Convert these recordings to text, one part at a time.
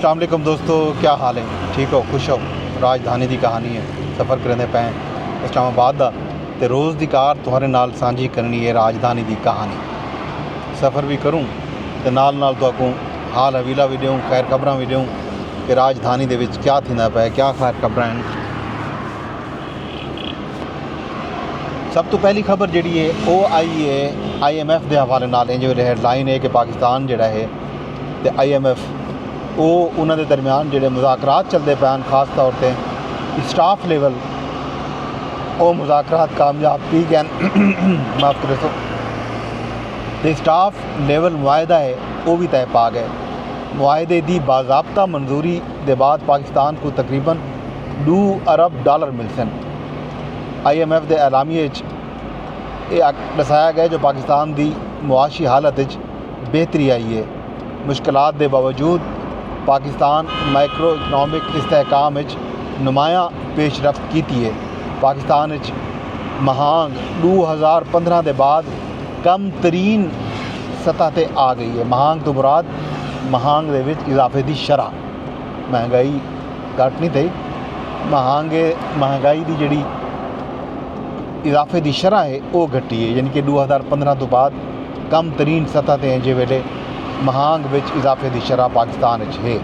अस्सलाम वालेकुम दोस्तों, क्या हाल है? ठीक हो, खुश हो? राजधानी की कहानी है, सफ़र करने पे इस्लामाबाद का तो रोज़ की कार तुम्हारे नाल सांझी करनी है राजधानी की कहानी। सफ़र भी करूँ तो नाल नाल तो हाल हवीला भी दूँ, खैर खबरां भी दूँ कि राजधानी दे विच क्या थींदा पे, क्या खैर खबरां हैं। सब तो पहली खबर जी है वो आई है IMF के हवाले नाल, जो हेडलाइन है कि पाकिस्तान जोड़ा है तो IMF वो उन्होंने दरमियान जोड़े मुज़ाकरात चलते पे हैं, खास तौर पर स्टाफ लेवल वो मुज़ाकरात कामयाब की गए माफ़ करे तो स्टाफ लेवल मुआहदा है वो भी तय पा गए। मुआहदे की बाज़ाब्ता मंजूरी के बाद पाकिस्तान को तकरीबन $2 अरब मिल सन। IMF के एलामिये दसाया गया जो पाकिस्तान की मुआशी हालत बेहतरी आई है। मुश्किलात के बावजूद पाकिस्तान माइक्रो इकनॉमिक इस्तेहकाम नुमाया पेशरफ्त की है। पाकिस्तान महांग 2015 के बाद कम तरीन सतह पर आ गई है। महांग तो मुराद महांग दे विच इजाफे की शरह, महंगाई घट नहीं थी, महंगाई की जी इजाफे की शरह है वो घटी है, यानी कि 2015 तो बाद कम तरीन सतह पर जे वेले महांग विच इजाफे की शरह पाकिस्तान है।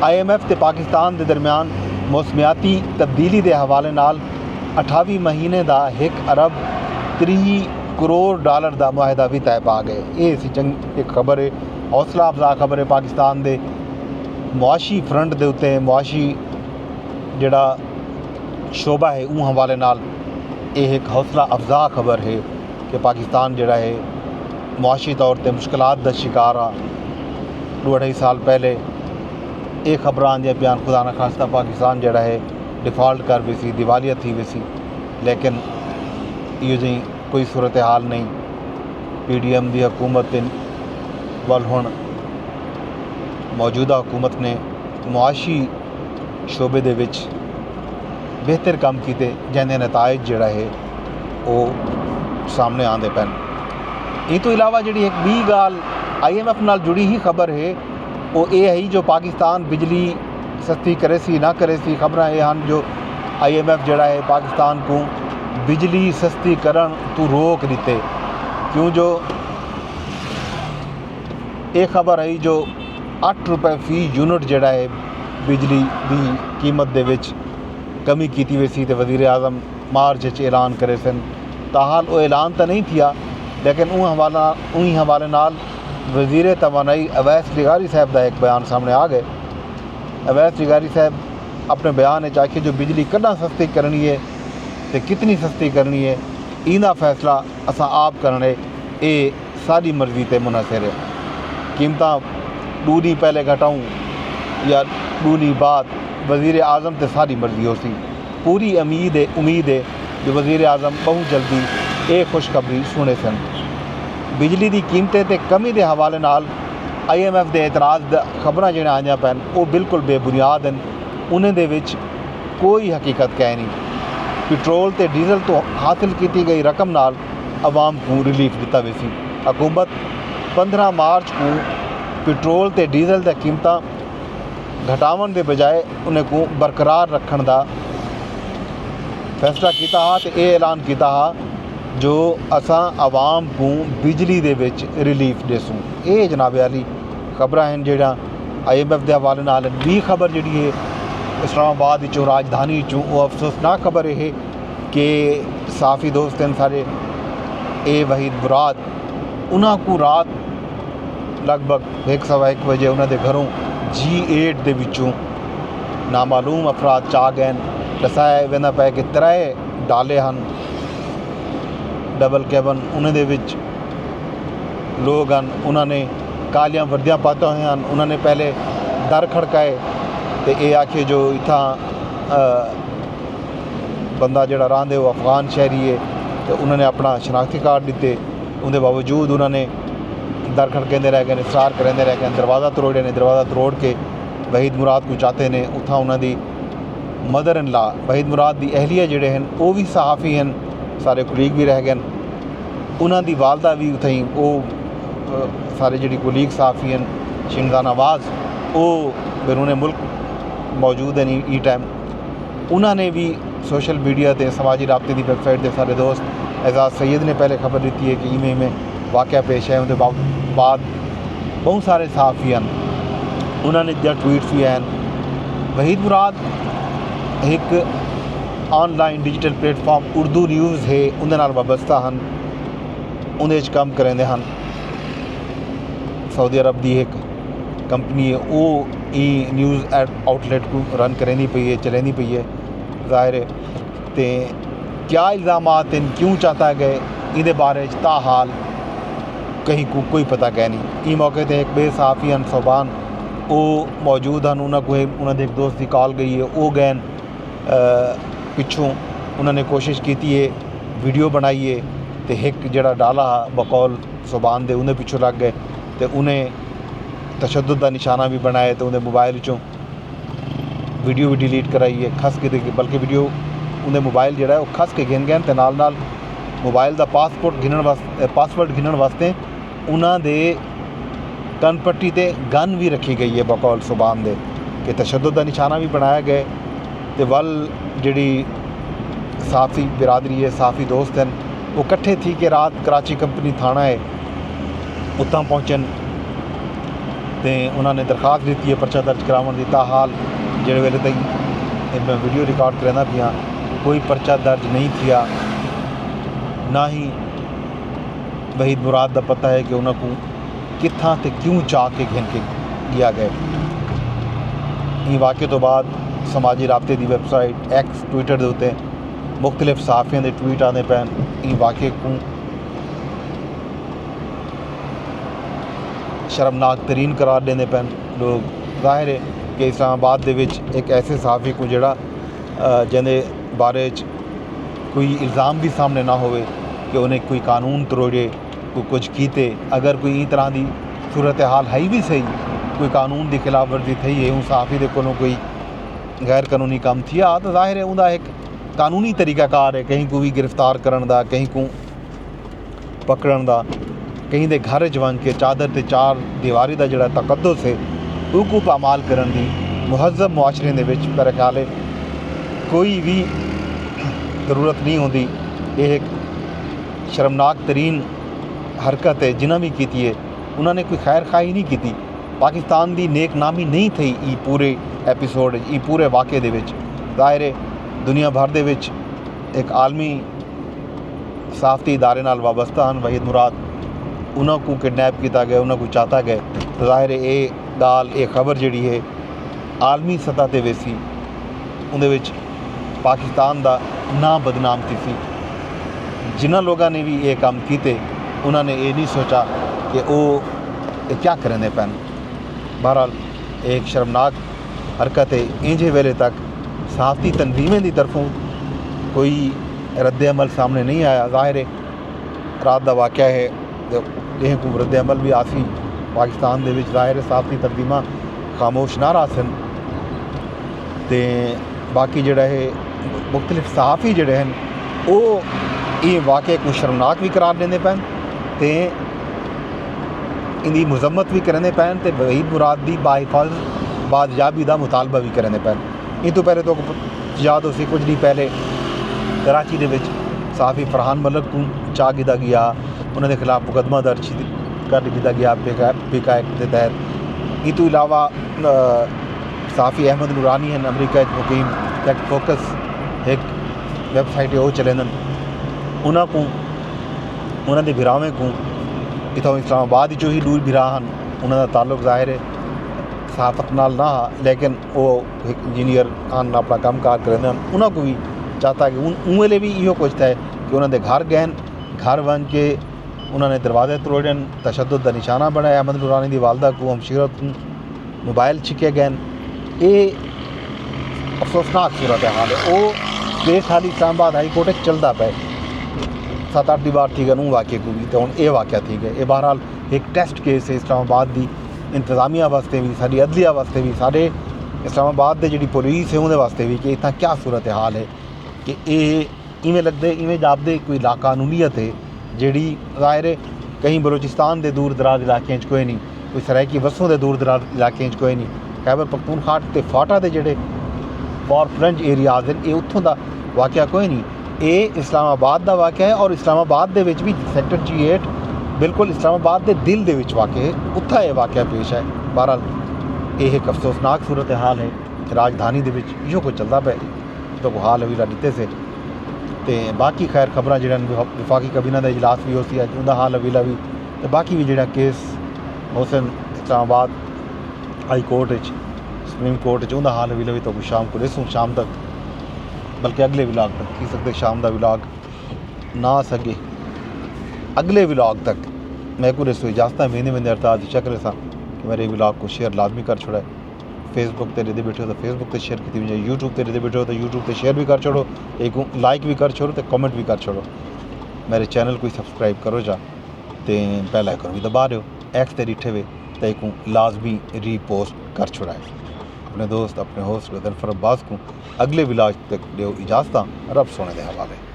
IMF ते पाकिस्तान के दरमियान मौसमियाती तब्दीली के हवाले नाल 28 महीने का $1 अरब 30 करोड़ का मुआहदा भी तय पा गए। ये चंगी एक खबर है, हौसला अफजा खबर है। पाकिस्तान के मुआशी फ्रंट के उत्ते मुआशी जड़ा शोबा है उन हवाले नाल ये एक हौसला अफजा खबर है कि पाकिस्तान जड़ा है मुआशी तौर पर मुश्किलात का शिकार आ। 2-2.5 साल पहले ये खबर आंदियां पियान खुदा न खास्ता पाकिस्तान जड़ा है डिफॉल्ट कर भी सी, दिवालिया थी भी सी, लेकिन ये जी कोई सूरत हाल नहीं। PDM की हुकूमत वाल हुण मौजूदा हुकूमत ने मुआशी शोबे दे विच बेहतर काम किए, जिन्हें नताइज जड़ा है वो सामने आते पैन। इस तो इलावा जी एक भी गाल IMF नाल जुड़ी ही खबर है वो ये है जो पाकिस्तान बिजली सस्ती करे सी ना करे सी। खबर ये हैं जो IMF जड़ा है पाकिस्तान को बिजली सस्ती करन तो रोक दीते, क्यों जो ये खबर है जो ₹8 फी यूनिट जड़ा है बिजली की कीमत दे विच कमी की हुई सी। वज़ीर आज़म मार्च ऐलान करे सन, ताहाल वो ऐलान तो नहीं थिया, लेकिन उन हवाले नाल वज़ीर तवानाई अवैस लिगारी साहब का एक बयान सामने आ गए। अवैस लिगारी साहब अपने बयान आखे जो बिजली कदा सस्ती करनी है तो कितनी सस्ती करनी है, इनका फैसला असा आप करने ये सारी मर्जी ते मुनहसर है। कीमत दूनी पहले घटाऊँ या दूनी बाद वज़ीर आज़म ते सारी मर्जी हो सी। पूरी उम्मीद है जो वज़ीर आज़म बहुत जल्दी ये खुशखबरी सुने सन। बिजली की कीमतें ते कमी के हवाले नाल IMF के एतराज़ खबर जो आईया पैन वो बिल्कुल बेबुनियाद हैं। उन्हें दे विच कोई हकीकत कह नहीं। पेट्रोल ते डीजल तो हासिल की गई रकम नाल आवाम को रिलीफ दिता वी सी। हुकूमत 15 मार्च को पेट्रोल ते डीजल की कीमत घटावन के बजाय उन्हें को बरकरार रखने का फैसला किया हा तो ये ऐलान किया हा जो असा आवाम को बिजली दे विच रिलीफ देसूँ। ये जनाबे वाली खबर हैं जोड़ा IMF के हवाले नाल। भी खबर जी है इस्लामाबाद चो राजधानी चो वो अफसोसनाक खबर है कि साफ़ी दोस्त हैं सारे ए वहीद मुराद उन्होंने को रात लगभग 1:15 बजे उन्होंने घरों G8 के विचों नामालूम अफराद चा गए। दसाया वेंदा पे कि 3 डाले हैं डबल कैबन, उन्होंने विच लोग हैं, उन्होंने कालियां वर्दियां पाता हुए हैं। उन्होंने पहले दर खड़काए तो ये आखे जो इतना बंदा जड़ा रहा वो अफगान शहरी है, तो उन्होंने अपना शनाख्ती कार्ड दिते। उनके बावजूद उन्होंने दर खड़केंदे रह गए, इसरार करेंदे रह गए, दरवाज़ा तरोड़े ने। दरवाज़ा तरोड़ के वहीद मुराद को चाहते हैं उतना उन्होंने मदर इन ला वहीद मुराद की अहलिया जोड़े हैं वो भी सहाफ़ी हैं, सारे कुलीग भी रह गए। उन्होंने वालदा भी उत ही वो सारे जी कुलीग सहाफ़ी हैं शिंदा नवाज़ बैरून मुल्क मौजूद हैं ई टाइम, उन्होंने भी सोशल मीडिया ते समाजी राबते की वैबसाइट के सारे दोस्त एजाज सैयद ने पहले खबर दी है कि इवें वाक़ पेश है। उनके बाद बहुत सारे सहाफ़ी हैं, उन्होंने जो ट्वीट्स भी हैं। वहीद मुराद एक online digital platform Urdu news है उनके नाल वाबस्ता हैं, उन्हें काम करेंदे हैं। सऊदी अरब की एक कंपनी है, वो ई न्यूज़ आउटलेट को रन करेंदी पई है, चलेंदी पई है। ज़ाहिर है तो क्या इल्ज़ामात हैं, क्यों चाहता गए, इहदे बारे ताहाल कहीं को कोई पता कह नहीं। इस मौके पर एक बे सहाफ़ी हैं सोबान, वो मौजूद हैं। उन्होंने एक दोस्त की कॉल गई है, वो गए पिछों उन्होंने कोशिश की है वीडियो बनाई है, तो एक जड़ा डाला बकौल सोबान दे उन्हें पिछों लग गए, तो उन्हें तशद्दुद का निशाना भी बनाया, तो उन्हें मोबाइल चों वीडियो भी डिलीट कराई है खस के, बल्कि वीडियो उन्हें मोबाइल जड़ा है वो खस के गिन गए, तो नाल मोबाइल का पासवर्ड गिनण वास्ते उन्होंने कनपट्टी ते गन भी रखी गई है बकौल सुबान दे, कि तशद्दुद का निशाना भी बनाया गया। तो वल जी सहाफ़ी बिरादरी है, सहाफ़ी दोस्त हैं, वो कट्ठे थी कि रात कराची कंपनी थाना है उत्तां पहुँचन, तो उन्होंने दरख्वास्त दी है परचा दर्ज करावन की। ताहाल जेड़े वेले तक मैं वीडियो रिकॉर्ड करना पिया, कोई परचा दर्ज नहीं थिया, ना ही वहीद मुराद का पता है कि उन्होंने कित्थां ते क्यों चाह के घिन के गया गए। इस वाक़े तो बाद समाजी राबते की वैबसाइट एक्स ट्विटर के उत्ते मुख्तलिफ सहाफ़ियों के ट्वीट आने पैन इस वाक़े को शर्मनाक तरीन करार देने पैन लोग। ज़ाहिर है कि इस्लामाबाद दे विच एक ऐसे सहाफ़ी को जड़ा जिहदे बारे कोई इल्ज़ाम भी सामने ना होवे कि उन्हें कोई कानून तरोड़े, कोई कुछ कीते, अगर कोई इस तरह की सूरत हाल है भी सही, कोई कानून की खिलाफ वर्जी थी है, उन सहाफ़ी के कोलों कोई गैर कानूनी काम थिया, तो ज़ाहिर है उनका एक कानूनी तरीकाकार है कहीं को भी गिरफ्तार करने का, कहीं को पकड़न का, कहीं के घर च वन के चादर ते चार दीवारी का जोड़ा तकद्दुस है उसको पामाल करने की मुहज़्ज़ब मुआशरे दे विच मेरे ख्याल है कोई भी ज़रूरत नहीं होती। यह एक शर्मनाक तरीन हरकत है जिन्हें भी की है, उन्होंने कोई खैर खाई नहीं की, पाकिस्तान की नेक नामी नहीं थी ये पूरे एपीसोड ये पूरे वाक़े दे विच। ज़ाहिर है दुनिया भर दे विच एक आलमी सहाफ़ती इदारे नाल वाबस्ता हैं वहीद मुराद, उन्होंने को किडनैप किया गया, उन्होंने को चाहता गया। तो ज़ाहिर है ये गाल ये खबर जी है आलमी सतह पर वेसी, उहदे विच पाकिस्तान का नाम बदनाम की सी। जिन्होंने लोगों ने भी ये काम किए उन्होंने ये नहीं सोचा कि वो क्या करेंगे पैन। बहरहाल एक शर्मनाक हरकत है। इंजे वेले तक सहाफ़ती तंजीमें की तरफों कोई रद्द अमल सामने नहीं आया। ज़ाहिर है रात का वाक़या है, यह को रद्द अमल भी आसी पाकिस्तान दे विच। ज़ाहिर है सहाफ़ती तंजीमां खामोश ना रहा सन, तो बाकी जोड़ा है मुख्तलिफ सहाफ़ी जोड़े हैं वो ये वाक़े को शर्मनाक भी करार देंदे पैन, तो इनकी मजम्मत भी करेंदे पैन, तो वहीद मुराद की बाहिफाज़त बादशाबी का मुतालबा भी करेंदे पैन। इन तो पहले तो याद हो सी कुछ नहीं पहले कराची दे विच सहाफ़ी फरहान मलिक को चाह किया गया, उन्होंने खिलाफ मुकदमा दर्ज कर दिया गया पिका एक्ट के तहत। इस तो इलावा सहाफ़ी अहमद नूरानी हैं अमरीका मुकीम फैक्ट फोकस एक वैबसाइट है वो चलेंदन, उन्होंने भिरावें को इतों इस्लामाबाद चो ही दूर भिरा हैं, उन्होंने ताल्लुक ज़ाहिर है सहाफ़त नाल ना, लेकिन वो एक इंजीनियर आन अपना काम कार करेंदे, उन्होंने को भी चाहता कि उन वेले भी इहो कुछ है कि उन्होंने घर गए, घर वन के उन्होंने दरवाजे तोड़न, तशद्दुद का निशाना बनाया, अहमद नूरानी की वालदा को हमशीरत को मोबाइल छिके गए। ये अफसोसनाक सूरत हाल है। वो केस हाल इस्लामाबाद हाई कोर्ट चलता पे 7-8 दी बार थी गए वाक़े को भी, तो हम ये वाक़ा थी गए। ये बहरहाल एक टेस्ट केस है इस्लामाबाद की इंतजामिया वास्ते भी, साड़ी अदलिया वास्ते भी, साढ़े इस्लामाबाद की जी पुलिस है उन्हें वास्ते भी कि इतना क्या सूरत हाल है कि ये इवें लगते इवें जापदे कोई लाकानूनीयत है जी। ज़ाहिर है कहीं बलोचिस्तान के दूर दराज इलाके कोई नहीं, कोई सराइकी वसों के दूर दराज इलाके कोई नहीं। खैबर पख्तूनख्वा ते फाटा के जोड़े और फ्रंट एरियाज हैं, ये उत्थों का वाक़या कोई नहीं। ये इस्लामाबाद का वाक़या है और इस्लामाबाद के भी सैक्टर G8 बिल्कुल इस्लामाबाद के दिल दे विच वाक़या है, उत्था ये वाक़या पेश है। बहरहाल ये एक अफसोसनाक सूरत हाल है राजधानी दे विच इहो कुछ चलता पे तो को हाल अभी दिते से ते बाकी खैर खबर जो विफाकी कबीना का इजलास भी होती है उनका हाल अभी भी तो बाकी भी जो case Mohsin Islamabad high court supreme court उनका हाल अभी भी तो कुछ शाम को रेसूँ शाम तक बल्कि अगले विलाग तक की सकते शाम का विलाग ना आ सके अगले विलाग तक मैं को रेसो इजाजत महीने महीने अरताज शक्ल सा कि मेरे विलाग को शेयर लाजमी कर छोड़ा है। फेसबुक ते रेदे बैठे हो तो फेसबुक ते शेयर की वजह, यूट्यूब ते रेदे बैठे हो तो यूट्यूब ते शेयर भी कर छोड़ो, एक लाइक भी कर छोड़ो तो कमेंट भी कर छोड़ो। मेरे चैनल को सब्सक्राइब करो जा तो बेल आइकन भी दबा रहे हो एक्स ते डिठे वे तो एक लाजमी रीपोस्ट कर छोड़ा है। अपने दोस्त अपने होस्ट गदरफर अब्बास को अगले विलाज तक दो इजाजत रब सोने के हवाले।